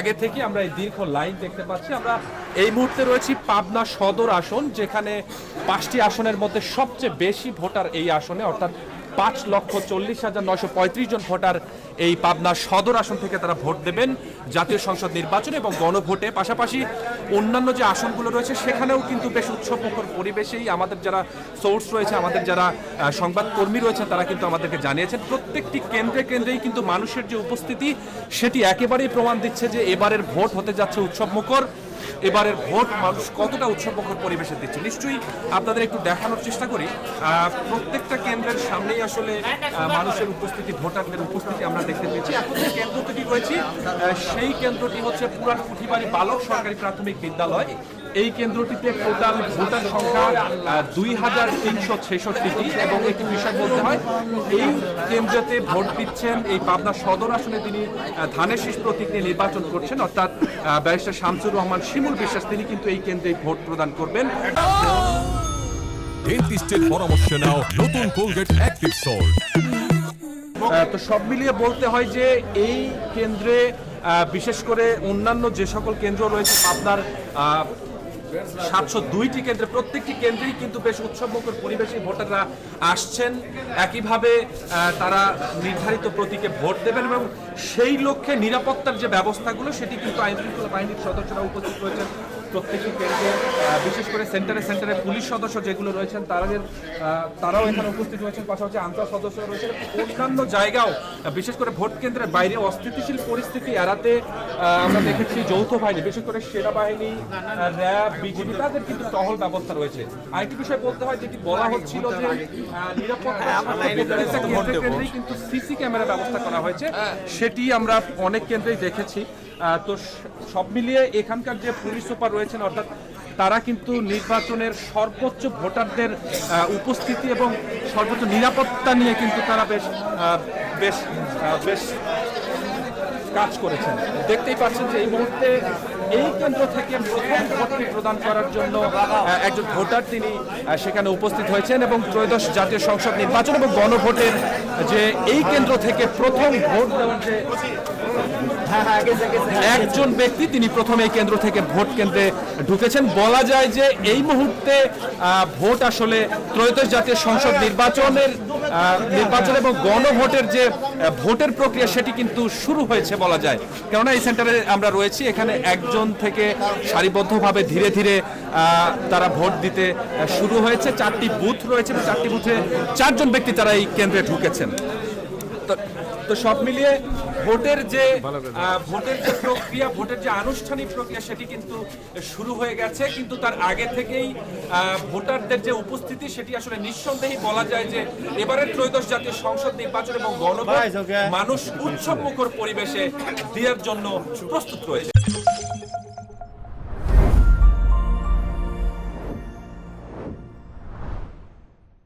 আগে থেকে আমরা এই দীর্ঘ লাইন দেখতে পাচ্ছি। আমরা এই মুহূর্তে রয়েছি পাবনা সদর আসন, যেখানে 5টি আসনের মধ্যে সবচেয়ে বেশি ভোটার এই আসনে, অর্থাৎ 5,40,935 জন ভোটার এই পাবনা সদর আসন থেকে তারা ভোট দেবেন জাতীয় সংসদ নির্বাচনে এবং গণভোটে। পাশাপাশি অন্যান্য যে আসনগুলো রয়েছে সেখানেও কিন্তু বেশ উৎসবমুখর পরিবেশেই আমাদের যারা সোর্স রয়েছে, আমাদের যারা সংবাদকর্মী রয়েছেন, তারা কিন্তু আমাদেরকে জানিয়েছেন প্রত্যেকটি কেন্দ্রেই কিন্তু মানুষের যে উপস্থিতি সেটি একেবারেই প্রমাণ দিচ্ছে যে এবারের ভোট হতে যাচ্ছে উৎসবমুখর। এবারের ভোট মানুষ কতটা উৎসবমুখর পরিবেশে দিচ্ছে নিশ্চয়ই আপনাদের একটু দেখানোর চেষ্টা করি। প্রত্যেকটা কেন্দ্রের সামনেই আসলে মানুষের উপস্থিতি, ভোটারদের উপস্থিতি আমরা দেখতে পেয়েছি। এখন যে কেন্দ্রটি রয়েছে সেই কেন্দ্রটি হচ্ছে পুরান পুঁঠিবাড়ি বালক সরকারি প্রাথমিক বিদ্যালয়। এই কেন্দ্রটিতে টোটাল ভোটার সংখ্যা 2,366টি এবং একটি বিষয় বলতে হয়, এই কেন্দ্রতে ভোট দিচ্ছেন এই পাবনা সদর আসনে তিনি ধানের শীষ প্রতীক নিয়ে নির্বাচন করছেন, অর্থাৎ ব্যারিস্টার শামসুর রহমান শিমুল বিশ্বাস, তিনি কিন্তু এই কেন্দ্রে ভোট প্রদান করবেন। ডেন্টিস্টের পরামর্শ নাও নতুন কোলগেট অ্যাক্টিভ সল্ট। তো সব মিলিয়ে বলতে হয় যে এই কেন্দ্রে বিশেষ করে অন্যান্য যে সকল কেন্দ্র রয়েছে পাবনার 702টি কেন্দ্রে, প্রত্যেকটি কেন্দ্রেই কিন্তু বেশ উৎসবমুখর পরিবেশে ভোটাররা আসছেন। একইভাবে তারা নির্ধারিত প্রতীকে ভোট দেবেন এবং সেই লক্ষ্যে নিরাপত্তার যে ব্যবস্থাগুলো সেটি কিন্তু আইন শৃঙ্খলা বাহিনীর সদস্যরা উপস্থিত রয়েছেন প্রত্যেকটি কেন্দ্রে। বিশেষ করে সেন্টারে পুলিশ সদস্য যেগুলো রয়েছেন তারাও এখানে উপস্থিত রয়েছেন, পাশাপাশি আনসার সদস্য রয়েছেন। অন্যান্য জায়গাও বিশেষ করে ভোট কেন্দ্রের বাইরে অস্থিতিশীল পরিস্থিতি এড়াতে আমরা দেখেছি যৌথ বাহিনী, বিশেষ করে সেনাবাহিনী, র্যাব, বিজিবি, তাদের কিন্তু টহল ব্যবস্থা রয়েছে। আরেকটি বিষয় বলতে হয়, যেটি বলা হচ্ছিল যে নিরাপত্তা কেন্দ্রেই কিন্তু সিসি ক্যামেরা ব্যবস্থা করা হয়েছে, সেটি আমরা অনেক কেন্দ্রেই দেখেছি। তো সব মিলিয়ে এখানকার যে পুলিশ সুপার রয়েছেন, অর্থাৎ তারা কিন্তু নির্বাচনের সর্বোচ্চ ভোটারদের উপস্থিতি এবং সর্বোচ্চ নিরাপত্তা নিয়ে কিন্তু তারা বেশ কাজ করেছেন। দেখতেই পাচ্ছেন যে এই মুহূর্তে এই কেন্দ্র থেকে প্রথম ভোটটি প্রদান করার জন্য একজন ভোটার তিনি সেখানে উপস্থিত হয়েছেন এবং ত্রয়োদশ জাতীয় সংসদ নির্বাচন এবং গণভোটের যে এই কেন্দ্র থেকে প্রথম ভোট দেওয়ার যে একজন ব্যক্তি, তিনি প্রথমে এই কেন্দ্র থেকে ভোট কেন্দ্রে ঢুকেছেন। বলা যায় যে এই মুহূর্তে ভোট আসলে ত্রয়োদশ জাতীয় সংসদ নির্বাচন এবং গণভোটের যে ভোটের প্রক্রিয়া সেটি কিন্তু শুরু হয়েছে বলা যায়। কেননা এই সেন্টারে আমরা রয়েছি, এখানে একজন থেকে সারিবদ্ধভাবে ধীরে ধীরে তারা ভোট দিতে শুরু হয়েছে। 4টি বুথ রয়েছে, 4টি বুথে 4জন ব্যক্তি তারা এই কেন্দ্রে ঢুকেছেন। তো সব মিলিয়ে ভোটের যে প্রক্রিয়া, ভোটের যে আনুষ্ঠানিক প্রক্রিয়া সেটি কিন্তু শুরু হয়ে গেছে, কিন্তু তার আগে থেকেই ভোটারদের যে উপস্থিতি সেটি আসলে নিঃসন্দেহেই বলা যায় যে এবারের ত্রয়োদশ জাতীয় সংসদ নির্বাচন এবং গণভোট মানুষ উৎসবমুখর পরিবেশে দেওয়ার জন্য প্রস্তুত রয়েছে।